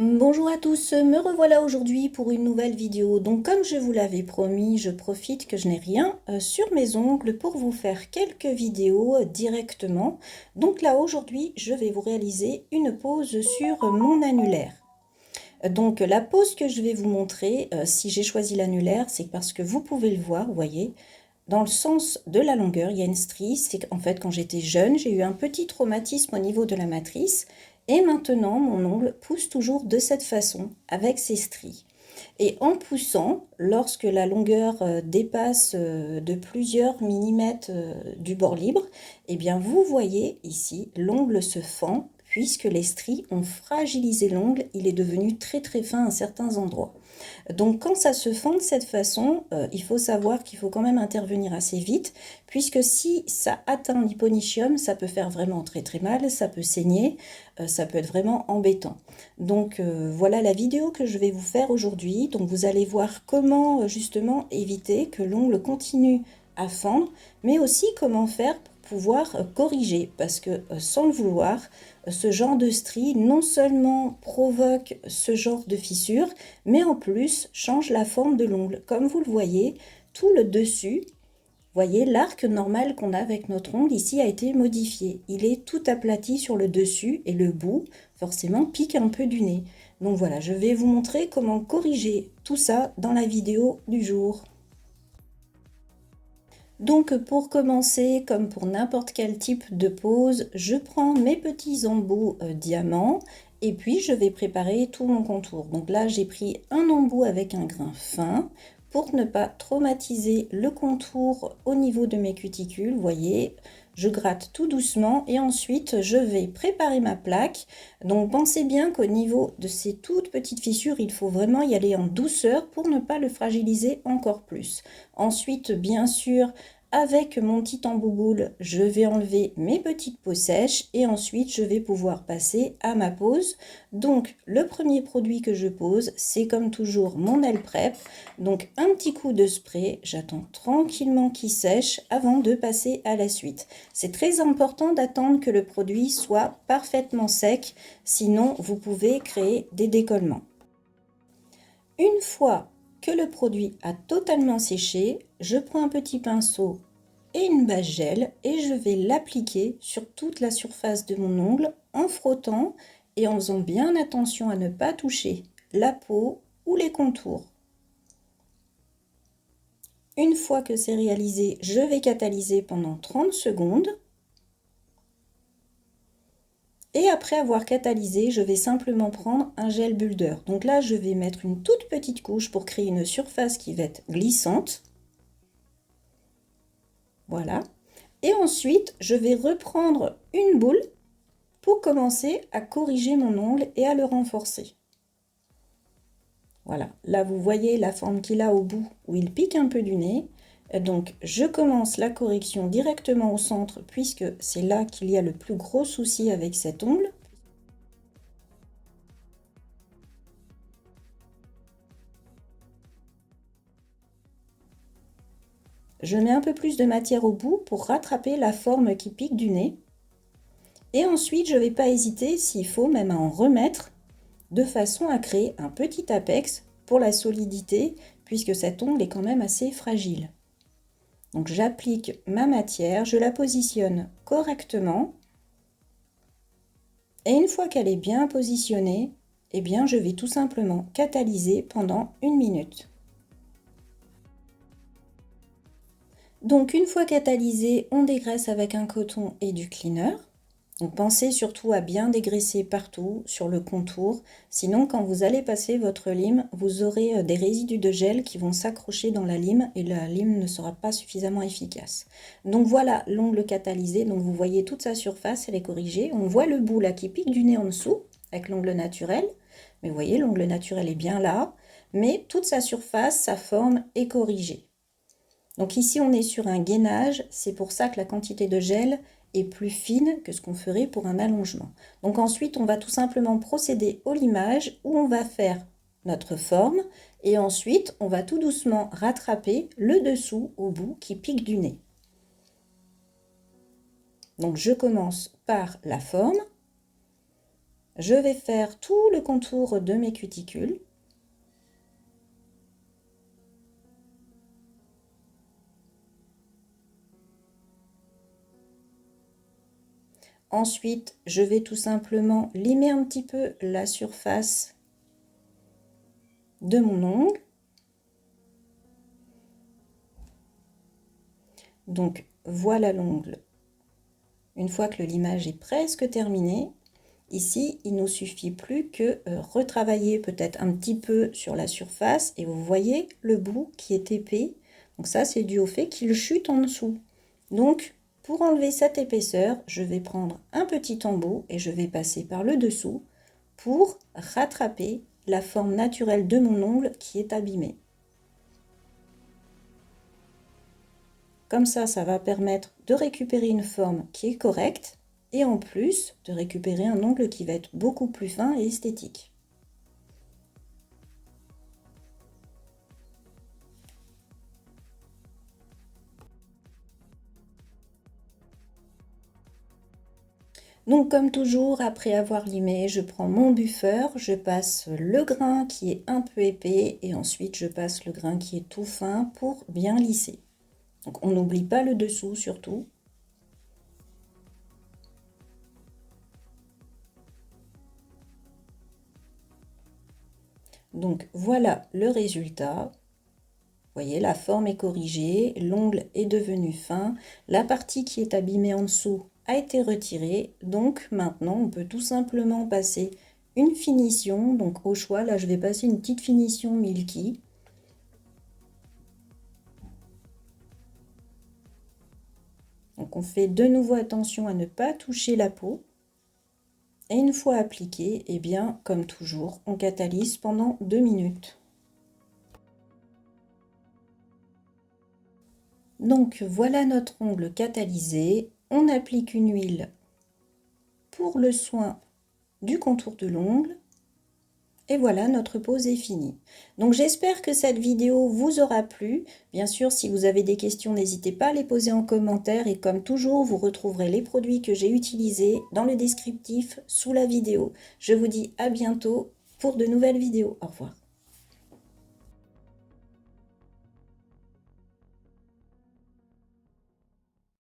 Bonjour à tous, me revoilà aujourd'hui pour une nouvelle vidéo. Donc comme je vous l'avais promis, je profite que je n'ai rien sur mes ongles pour vous faire quelques vidéos directement. Donc là aujourd'hui, je vais vous réaliser une pose sur mon annulaire. Donc la pose que je vais vous montrer, si j'ai choisi l'annulaire, c'est parce que vous pouvez le voir, vous voyez. Dans le sens de la longueur, il y a une strie. C'est qu'en fait, quand j'étais jeune, j'ai eu un petit traumatisme au niveau de la matrice. Et maintenant, mon ongle pousse toujours de cette façon, avec ces stries. Et en poussant, lorsque la longueur dépasse de plusieurs millimètres du bord libre, eh bien vous voyez ici, l'ongle se fend, puisque les stries ont fragilisé l'ongle. Il est devenu très très fin à certains endroits. Donc quand ça se fend de cette façon, il faut savoir qu'il faut quand même intervenir assez vite, puisque si ça atteint l'hyponychium, ça peut faire vraiment très très mal, ça peut saigner, ça peut être vraiment embêtant. Donc voilà la vidéo que je vais vous faire aujourd'hui. Donc vous allez voir comment justement éviter que l'ongle continue à fendre, mais aussi comment faire pour pouvoir corriger, parce que sans le vouloir, ce genre de strie non seulement provoque ce genre de fissure, mais en plus change la forme de l'ongle. Comme vous le voyez, tout le dessus, voyez, l'arc normal qu'on a avec notre ongle ici a été modifié. Il est tout aplati sur le dessus et le bout, forcément, pique un peu du nez. Donc voilà, je vais vous montrer comment corriger tout ça dans la vidéo du jour. Donc pour commencer, comme pour n'importe quel type de pose, je prends mes petits embouts diamants et puis je vais préparer tout mon contour. Donc là j'ai pris un embout avec un grain fin pour ne pas traumatiser le contour au niveau de mes cuticules. Vous voyez, je gratte tout doucement et ensuite je vais préparer ma plaque. Donc pensez bien qu'au niveau de ces toutes petites fissures, il faut vraiment y aller en douceur pour ne pas le fragiliser encore plus. Ensuite, bien sûr, avec mon petit embouboule, je vais enlever mes petites peaux sèches et ensuite je vais pouvoir passer à ma pose. Donc le premier produit que je pose, c'est comme toujours mon nail prep. Donc un petit coup de spray, j'attends tranquillement qu'il sèche avant de passer à la suite. C'est très important d'attendre que le produit soit parfaitement sec, sinon vous pouvez créer des décollements. Une fois que le produit a totalement séché, je prends un petit pinceau et une base gel et je vais l'appliquer sur toute la surface de mon ongle en frottant et en faisant bien attention à ne pas toucher la peau ou les contours. Une fois que c'est réalisé, je vais catalyser pendant 30 secondes. Et après avoir catalysé, je vais simplement prendre un gel builder. Donc là, je vais mettre une toute petite couche pour créer une surface qui va être glissante. Voilà. Et ensuite, je vais reprendre une boule pour commencer à corriger mon ongle et à le renforcer. Voilà. Là, vous voyez la forme qu'il a au bout où il pique un peu du nez. Donc, je commence la correction directement au centre puisque c'est là qu'il y a le plus gros souci avec cet ongle. Je mets un peu plus de matière au bout pour rattraper la forme qui pique du nez. Et ensuite, je ne vais pas hésiter, s'il faut, même à en remettre, de façon à créer un petit apex pour la solidité, puisque cet ongle est quand même assez fragile. Donc j'applique ma matière, je la positionne correctement. Et une fois qu'elle est bien positionnée, eh bien, je vais tout simplement catalyser pendant 1 minute. Donc une fois catalysé, on dégraisse avec un coton et du cleaner. Donc pensez surtout à bien dégraisser partout sur le contour, sinon quand vous allez passer votre lime, vous aurez des résidus de gel qui vont s'accrocher dans la lime et la lime ne sera pas suffisamment efficace. Donc voilà l'ongle catalysé, donc vous voyez toute sa surface, elle est corrigée. On voit le bout là qui pique du nez en dessous avec l'ongle naturel, mais vous voyez l'ongle naturel est bien là, mais toute sa surface, sa forme est corrigée. Donc ici on est sur un gainage, c'est pour ça que la quantité de gel est plus fine que ce qu'on ferait pour un allongement. Donc ensuite on va tout simplement procéder au limage où on va faire notre forme et ensuite on va tout doucement rattraper le dessous au bout qui pique du nez. Donc je commence par la forme. Je vais faire tout le contour de mes cuticules. Ensuite, je vais tout simplement limer un petit peu la surface de mon ongle. Donc, voilà l'ongle. Une fois que le limage est presque terminé, ici, il ne nous suffit plus que retravailler peut-être un petit peu sur la surface. Et vous voyez le bout qui est épais. Donc ça, c'est dû au fait qu'il chute en dessous. Donc, pour enlever cette épaisseur, je vais prendre un petit embout et je vais passer par le dessous pour rattraper la forme naturelle de mon ongle qui est abîmée. Comme ça va permettre de récupérer une forme qui est correcte et en plus de récupérer un ongle qui va être beaucoup plus fin et esthétique. Donc comme toujours, après avoir limé, je prends mon buffer, je passe le grain qui est un peu épais et ensuite je passe le grain qui est tout fin pour bien lisser. Donc on n'oublie pas le dessous surtout. Donc voilà le résultat. Vous voyez, la forme est corrigée, l'ongle est devenu fin, la partie qui est abîmée en dessous a été retirée. Donc maintenant, on peut tout simplement passer une finition. Donc au choix, là, je vais passer une petite finition milky. Donc on fait de nouveau attention à ne pas toucher la peau. Et une fois appliqué, eh bien, comme toujours, on catalyse pendant 2 minutes. Donc voilà notre ongle catalysé. On applique une huile pour le soin du contour de l'ongle. Et voilà, notre pose est finie. Donc j'espère que cette vidéo vous aura plu. Bien sûr, si vous avez des questions, n'hésitez pas à les poser en commentaire. Et comme toujours, vous retrouverez les produits que j'ai utilisés dans le descriptif sous la vidéo. Je vous dis à bientôt pour de nouvelles vidéos. Au revoir.